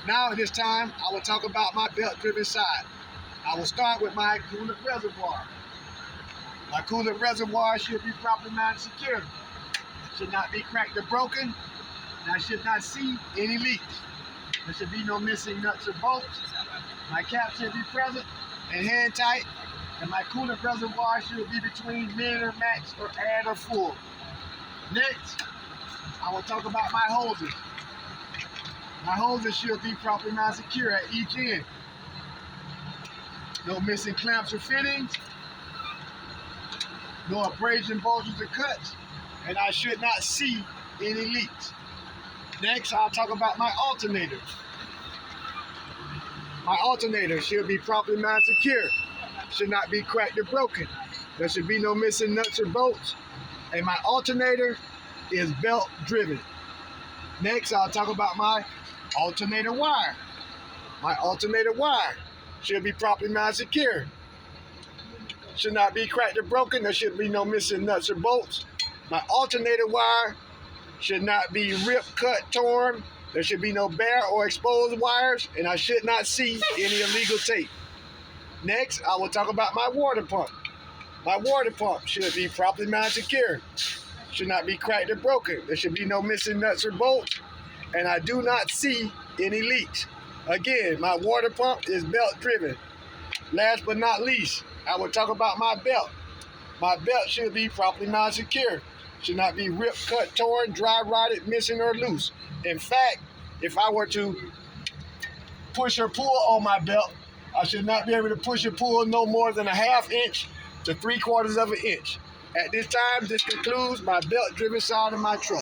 Now at this time, I will talk about my belt-driven side. I will start with my coolant reservoir. My coolant reservoir should be properly mounted secure. Should not be cracked or broken, and I should not see any leaks. There should be no missing nuts or bolts. My cap should be present and hand tight, and my coolant reservoir should be between min or max or add or full. Next, I will talk about my hoses. My hoses should be properly mounted secure at each end. No missing clamps or fittings. No abrasion, bulges, or cuts. And I should not see any leaks. Next, I'll talk about my alternator. My alternator should be properly mounted secure. Should not be cracked or broken. There should be no missing nuts or bolts. And my alternator is belt driven. Next, I'll talk about my alternator wire. My alternator wire should be properly mounted secure. Should not be cracked or broken. There should be no missing nuts or bolts. My alternator wire should not be ripped, cut, torn. There should be no bare or exposed wires, and I should not see any illegal tape. Next, I will talk about my water pump. My water pump should be properly mounted secure. Should not be cracked or broken. There should be no missing nuts or bolts, and I do not see any leaks. Again, my water pump is belt driven. Last but not least, I will talk about my belt. My belt should be properly mounted secure. Should not be ripped, cut, torn, dry rotted, missing, or loose. In fact, if I were to push or pull on my belt, I should not be able to push or pull no more than a ½ inch to 3/4 of an inch. At this time, this concludes my belt-driven side of my truck.